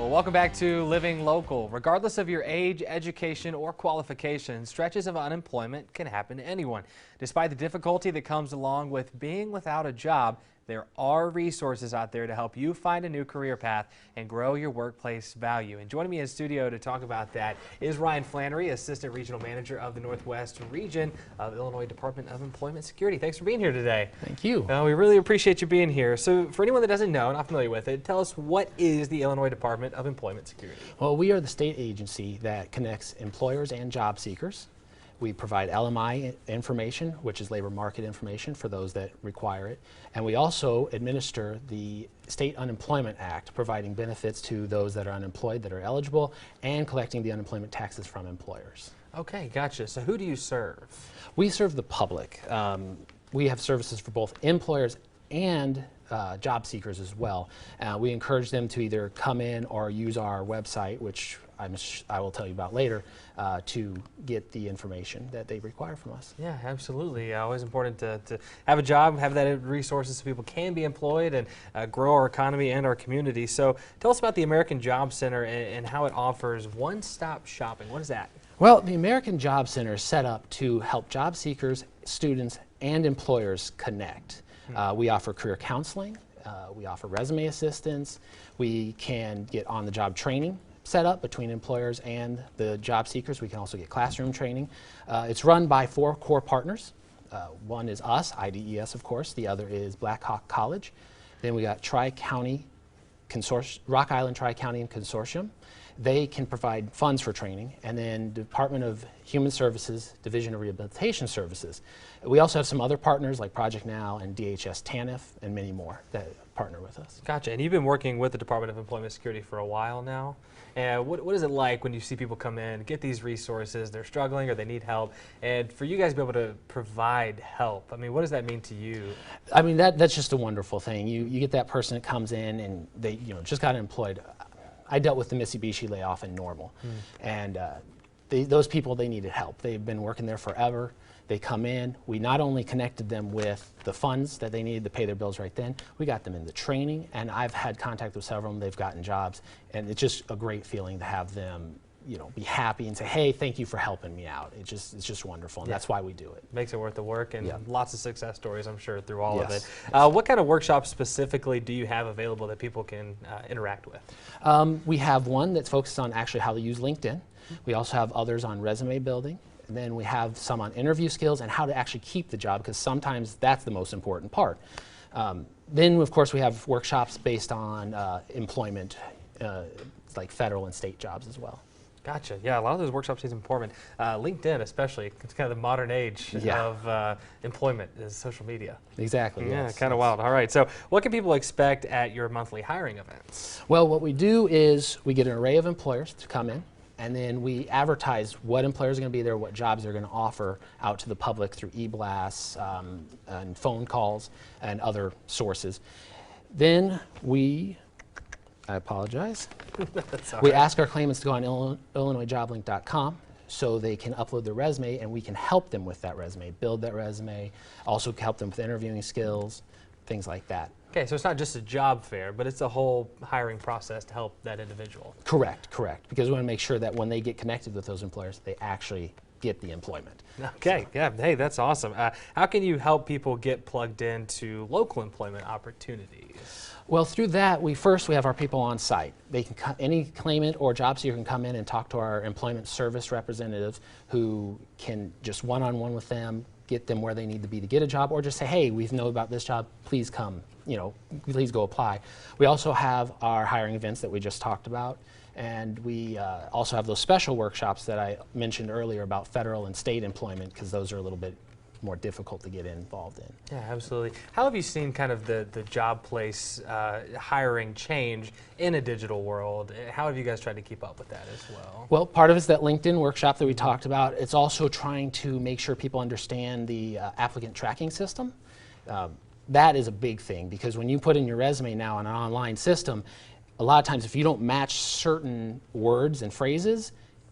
Well, welcome back to Living Local. Regardless of your age, education, or qualifications, stretches of unemployment can happen to anyone. Despite the difficulty that comes along with being without a job, there are resources out there to help you find a new career path and grow your workplace value. And joining me in studio to talk about that is Ryan Flannery, Assistant Regional Manager of the Northwest Region of Illinois Department of Employment Security. Thanks for being here today. Thank you. We really appreciate you being here. So for anyone that doesn't know, not familiar with it, tell us, what is the Illinois Department of Employment Security? Well, we are the state agency that connects employers and job seekers. We provide LMI information, which is labor market information for those that require it. And we also administer the State Unemployment Act, providing benefits to those that are unemployed that are eligible and collecting the unemployment taxes from employers. Okay, gotcha. So who do you serve? We serve the public. We have services for both employers and job seekers as well. We encourage them to either come in or use our website, which I will tell you about later, to get the information that they require from us. Yeah, absolutely. Always important to have a job, have that resources so people can be employed and grow our economy and our community. So tell us about the American Job Center and how it offers one-stop shopping. What is that? Well, the American Job Center is set up to help job seekers, students, and employers connect. We offer career counseling, we offer resume assistance, we can get on-the-job training set up between employers and the job seekers. We can also get classroom training. It's run by 4 core partners. One is us, IDES of course, the other is Black Hawk College. Then we got Tri-County Consortium, Rock Island Tri-County Consortium. They can provide funds for training, and then Department of Human Services, Division of Rehabilitation Services. We also have some other partners like Project Now and DHS TANF and many more that partner with us. Gotcha. And you've been working with the Department of Employment Security for a while now. And what is it like when you see people come in, get these resources, they're struggling or they need help, and for you guys to be able to provide help? I mean, what does that mean to you? I mean, that's just a wonderful thing. You get that person that comes in and they just got employed. I dealt with the Mitsubishi layoff in Normal, and those people, they needed help. They've been working there forever. They come in, we not only connected them with the funds that they needed to pay their bills right then, we got them in the training, and I've had contact with several of them. They've gotten jobs, and it's just a great feeling to have them be happy and say, hey, thank you for helping me out. It's just wonderful, and that's why we do it. Makes it worth the work, and lots of success stories, I'm sure, through all of it. Yes. What kind of workshops specifically do you have available that people can interact with? We have one that's focused on actually how to use LinkedIn. We also have others on resume building. And then we have some on interview skills and how to actually keep the job, because sometimes that's the most important part. Then, of course, we have workshops based on employment, like federal and state jobs as well. Gotcha. Yeah, a lot of those workshops is important. LinkedIn especially, it's kind of the modern age of employment is social media. Exactly. Yeah, yes, kind of wild. All right, so what can people expect at your monthly hiring events? Well, what we do is we get an array of employers to come in, and then we advertise what employers are going to be there, what jobs they're going to offer out to the public through e-blasts and phone calls and other sources. Then I apologize. We ask our claimants to go on IllinoisJobLink.com so they can upload their resume, and we can help them with that resume, build that resume, also help them with interviewing skills, things like that. Okay, so it's not just a job fair, but it's a whole hiring process to help that individual. Correct, because we want to make sure that when they get connected with those employers, they actually get the employment. Okay, yeah, hey, that's awesome. How can you help people get plugged into local employment opportunities? Well, through that, we have our people on site. They can any claimant or job seeker can come in and talk to our employment service representatives, who can just one-on-one with them, get them where they need to be to get a job, or just say, hey, we know about this job, please come, please go apply. We also have our hiring events that we just talked about, and we also have those special workshops that I mentioned earlier about federal and state employment, because those are a little bit more difficult to get involved in. Yeah, absolutely. How have you seen kind of the job place hiring change in a digital world? How have you guys tried to keep up with that as well? Well, part of it is that LinkedIn workshop that we talked about. It's also trying to make sure people understand the applicant tracking system. That is a big thing, because when you put in your resume now on an online system, a lot of times if you don't match certain words and phrases,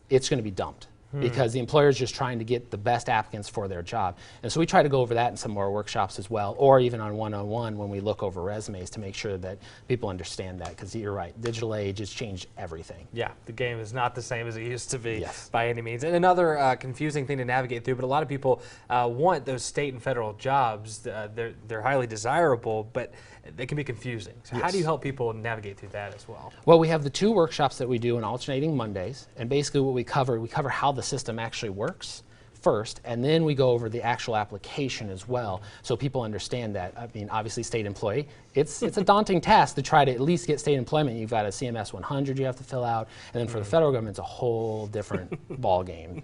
it's going to be dumped. because the employer is just trying to get the best applicants for their job. And so we try to go over that in some of our workshops as well, or even on one-on-one when we look over resumes to make sure that people understand that, because you're right, digital age has changed everything. Yeah, the game is not the same as it used to be Yes. by any means. And another confusing thing to navigate through, but a lot of people want those state and federal jobs. They're highly desirable, but they can be confusing. So how do you help people navigate through that as well? Well, we have the 2 workshops that we do on alternating Mondays, and basically what we cover how the system actually works first, and then we go over the actual application as well, so people understand that. I mean, obviously, state employee, it's a daunting task to try to at least get state employment. You've got a CMS 100 you have to fill out, and then for the federal government, it's a whole different ball game.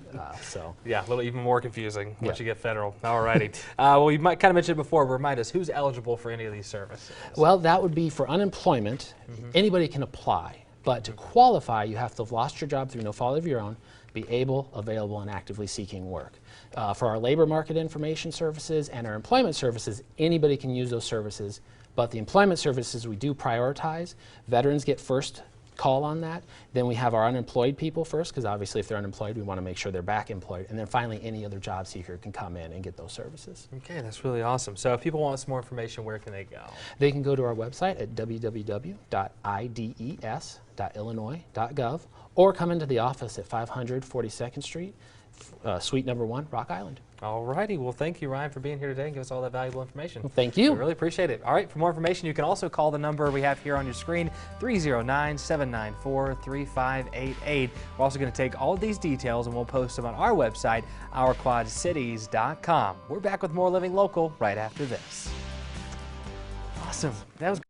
Yeah, a little even more confusing once you get federal. All righty. Well, you might kind of mentioned it before, but remind us, who's eligible for any of these services? Well, that would be for unemployment. Anybody can apply, but to qualify, you have to have lost your job through no fault of your own, be able, available, and actively seeking work. For our labor market information services and our employment services, anybody can use those services, but the employment services we do prioritize. Veterans get first call on that. Then we have our unemployed people first, because obviously if they're unemployed, we want to make sure they're back employed. And then finally, any other job seeker can come in and get those services. Okay, that's really awesome. So if people want some more information, where can they go? They can go to our website at www.ides.illinois.gov, or come into the office at 500 42nd Street, Suite number 1, Rock Island. All righty. Well, thank you, Ryan, for being here today and give us all that valuable information. Well, thank you. We really appreciate it. All right, for more information, you can also call the number we have here on your screen, 309-794-3588. We're also going to take all of these details and we'll post them on our website, ourquadcities.com. We're back with more Living Local right after this. Awesome. That was